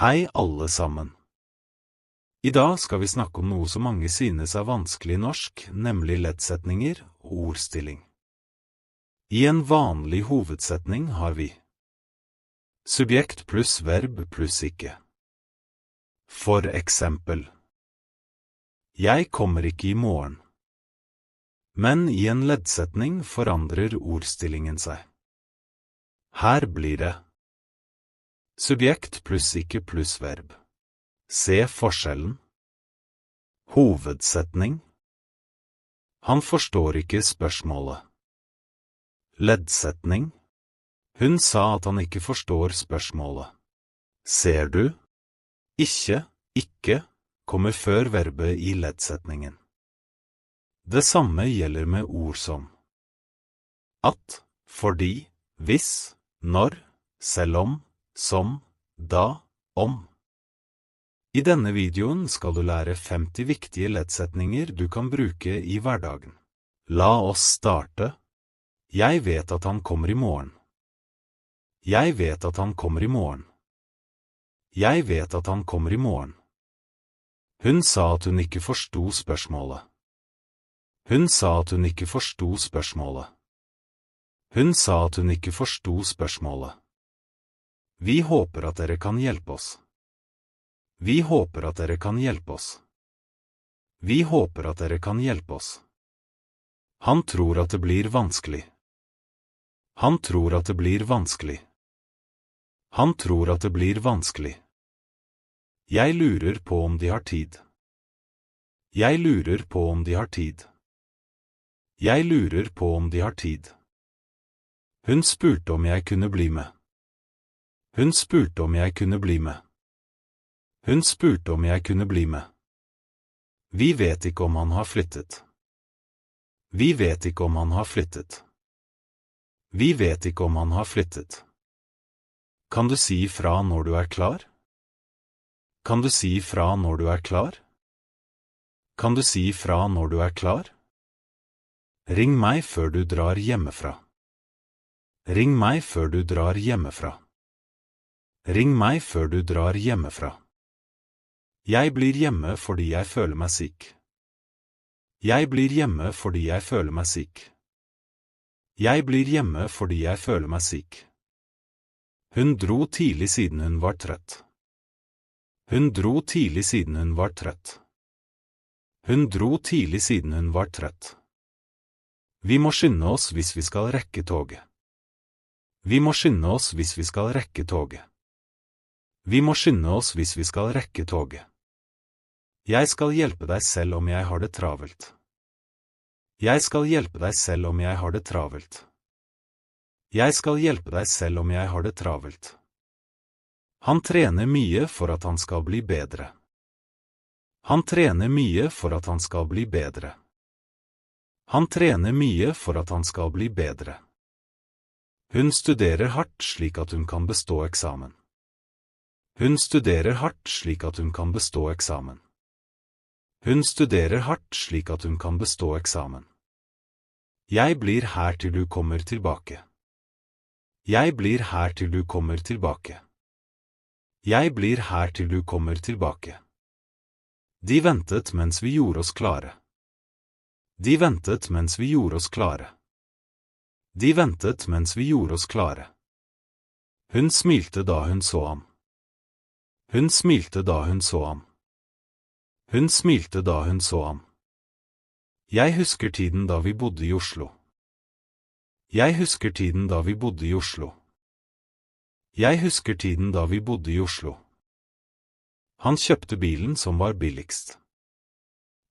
Hei alle sammen. I dag skal vi snakke om noe som mange synes er vanskelig i norsk, nemlig leddsetninger og ordstilling. I en vanlig hovedsetning har vi subjekt pluss verb pluss ikke. For eksempel: Jeg kommer ikke i morgen. Men i en leddsetning forandrer ordstillingen seg. Her blir det subjekt pluss ikke pluss verb. Se forskjellen. Hovedsetning. Han forstår ikke spørsmålet. Leddsetning. Hun sa at han ikke forstår spørsmålet. Ser du? Ikke kommer før verbet i leddsetningen. Det samme gjelder med ord som at, fordi, hvis, når, selv om, som, da, om. I denne videoen skal du lære 50 viktige leddsetninger du kan bruke i hverdagen. La oss starte. Jeg vet at han kommer i morgen. Jeg vet at han kommer i morgen. Jeg vet at han kommer i morgen. Hun sa at hun ikke forsto spørsmålet. Hun sa at hun ikke forsto spørsmålet. Hun sa at hun ikke forsto spørsmålet. Vi håper at dere kan hjelpe oss. Vi håper at dere kan hjelpe oss. Vi håper at dere kan hjelpe oss. Han tror at det blir vanskelig. Han tror at det blir vanskelig. Han tror at det blir vanskelig. Jeg lurer på om de har tid. Jeg lurer på om de har tid. Jeg lurer på om de har tid. Hun spurte om jeg kunne bli med. Hun spurte om jeg kunne bli med. Hun spurte om jeg kunne bli med. Vi vet ikke om han har flyttet. Vi vet ikke om han har flyttet. Vi vet ikke om han har flyttet. Kan du si fra når du er klar? Kan du si fra når du er klar? Kan du si fra når du er klar? Ring meg før du drar hjemmefra. Ring meg før du drar hjemmefra. Ring meg før du drar hjemmefra. Jeg blir hjemme fordi jeg føler meg syk. Jeg blir hjemme fordi jeg føler meg syk. Jeg blir hjemme fordi jeg føler meg syk. Hun dro tidlig siden hun var trøtt. Hun dro tidlig siden hun var trøtt. Hun dro tidlig siden hun var trøtt. Vi må skynde oss hvis vi skal rekke toget. Vi må skynde oss hvis vi skal rekke toget. Vi må skynde oss hvis vi skal rekke toget. Jeg skal hjelpe deg selv om jeg har det travelt. Jeg skal hjelpe deg selv om jeg har det travelt. Jeg skal hjelpe deg selv om jeg har det travelt. Han trener mye for at han skal bli bedre. Han trener mye for at han skal bli bedre. Han trener mye for at han skal bli bedre. Hun studerer hardt slik at hun kan bestå eksamen. Hun studerer hardt slik at hun kan bestå eksamen. Hun studerer hardt slik at hun kan bestå eksamen. Jeg blir her til du kommer tilbake. Jeg blir her til du kommer tilbake. Jeg blir her til du kommer tilbake. De ventet mens vi gjorde oss klare. De ventet mens vi gjorde oss klare. De ventet mens vi gjorde oss klare. Hun smilte da hun så ham. Hun smilte da hun så ham. Hun smilte da hun så ham. Jeg husker tiden da vi bodde i Oslo. Jeg husker tiden da vi bodde i Oslo. Jeg husker tiden da vi bodde i Oslo. Han kjøpte bilen som var billigst.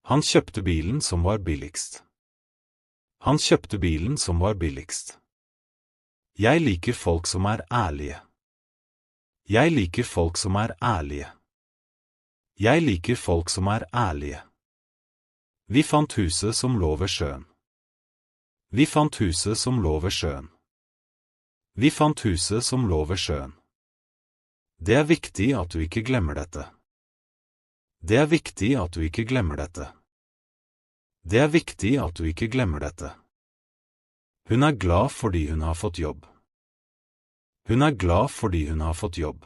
Han kjøpte bilen som var billigst. Han kjøpte bilen som var billigst. Jeg liker folk som er ærlige. Jeg liker folk som er ærlige. Jeg liker folk som er ærlige. Vi fant huset som lå ved sjøen. Vi fant huset som lå ved sjøen. Vi fant huset som lå ved sjøen. Det er viktig at du ikke glemmer dette. Det er viktig at du ikke glemmer dette. Det er viktig at du ikke glemmer dette. Hun er glad fordi hun har fått jobb. Hun er glad fordi hun har fått jobb.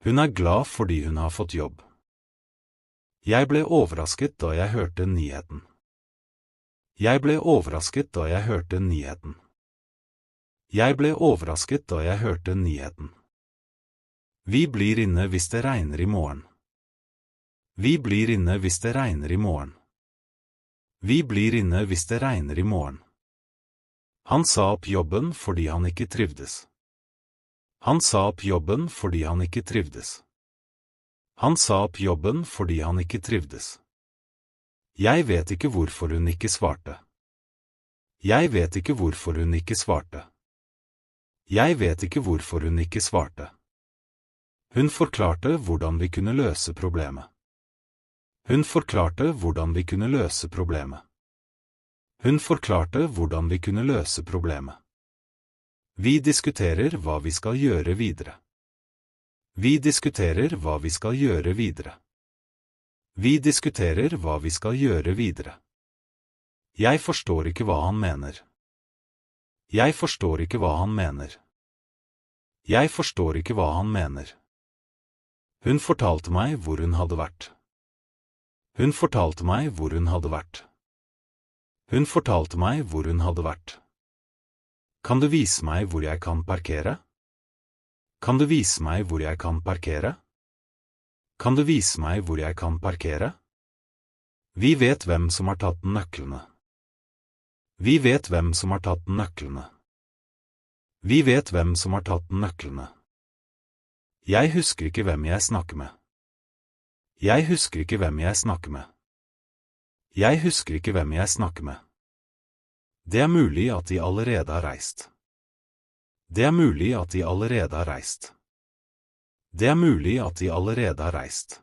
Hun glad fordi hun har fått jobb. Jeg ble overrasket da jeg hørte nyheten. Jeg ble overrasket da jeg hørte nyheten. Jeg ble overrasket da jeg hørte nyheten. Vi blir inne hvis det regner i morgen. Vi blir inne hvis det regner i morgen. Vi blir inne hvis det regner i morgen. Han sa opp jobben fordi han ikke trivdes. Han sa opp jobben fordi han ikke trivdes. Han sa opp jobben fordi han ikke trivdes. Jeg vet ikke hvorfor hun ikke svarte. Jeg vet ikke hvorfor hun ikke svarte. Jeg vet ikke hvorfor hun ikke svarte. Hun forklarte hvordan vi kunne løse problemet. Hun forklarte hvordan vi kunne løse problemet. Hun forklarte hvordan vi kunne løse problemet. Vi diskuterer hva vi skal gjøre videre. Vi diskuterer hva vi skal gjøre videre. Vi diskuterer hva vi skal gjøre videre. Jeg forstår ikke hva han mener. Jeg forstår ikke hva han mener. Jeg forstår ikke hva han mener. Hun fortalte meg hvor hun hadde vært. Hun fortalte meg hvor hun hadde vært. Hun fortalte meg hvor hun hadde vært. Kan du vise meg hvor jeg kan parkere? Kan du vise meg hvor jeg kan parkere? Kan du vise meg hvor jeg kan parkere? Vi vet hvem som har tatt nøklene. Vi vet hvem som har tatt nøklene. Vi vet hvem som har tatt nøklene. Jeg husker ikke hvem jeg snakker med. Jeg husker ikke hvem jeg snakker med. Jeg husker ikke hvem jeg snakker med. Det mulig at de allerede har reist. Det mulig at de allerede har reist. Det mulig at de allerede har reist.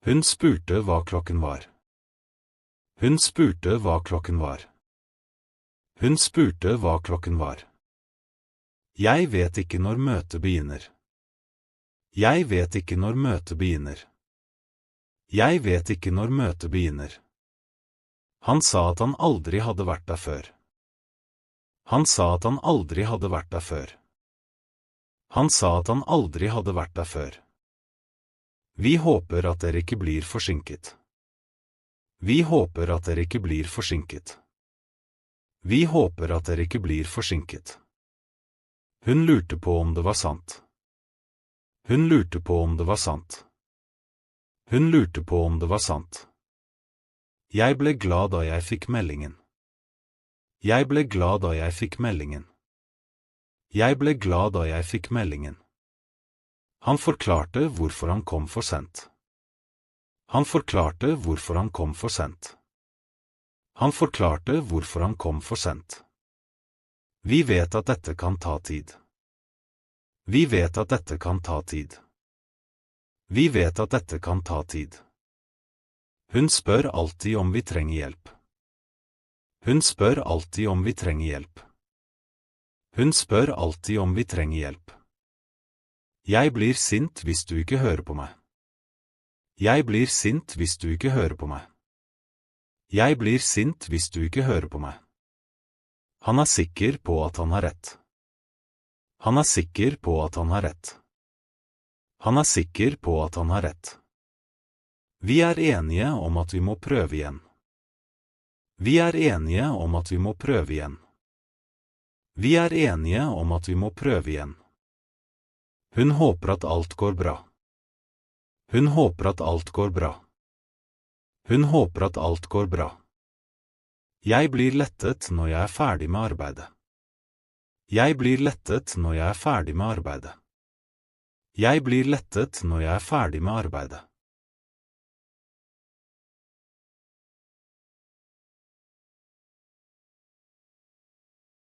Hun spurte hva klokken var. Hun spurte hva klokken var. Hun spurte hva klokken var. Jeg vet ikke når møtet begynner. Jeg vet ikke når møtet begynner. Jeg vet ikke når møtet begynner. Han sa at han aldri hadde vært der før. Han sa at han aldri hadde vært der før. Han sa at han aldri hadde vært der før. Vi håper at dere ikke blir forsinket. Vi håper at dere ikke blir forsinket. Vi håper at dere ikke blir forsinket. Hun lurte på om det var sant. Hun lurte på om det var sant. Hun lurte på om det var sant. Jeg ble glad da jeg fikk meldingen. Jeg ble glad da jeg fikk meldingen. Jeg ble glad da jeg fikk meldingen. Han forklarte hvorfor han kom for sent. Han forklarte hvorfor han kom for sent. Han forklarte hvorfor han kom for sent. Vi vet at dette kan ta tid. Vi vet at dette kan ta tid. Vi vet at dette kan ta tid. Hun spør alltid om vi trenger hjelp. Hun spør alltid om vi trenger hjelp. Hun spør alltid om vi trenger hjelp. Jeg blir sint hvis du ikke hører på meg. Jeg blir sint hvis du ikke hører på meg. Jeg blir sint hvis du ikke hører på meg. Han sikker på at han har rett. Han sikker på at han har rett. Han sikker på at han har rett. Vi enige om at vi må prøve igjen. Vi enige om at vi må prøve igjen. Vi enige om at vi må prøve igjen. Hun håper at alt går bra. Hun håper at alt går bra. Hun håper at alt går bra. Jeg blir lettet når jeg ferdig med arbeidet. Jeg blir lettet når jeg ferdig med arbeidet. Jeg blir lettet når jeg ferdig med arbeidet.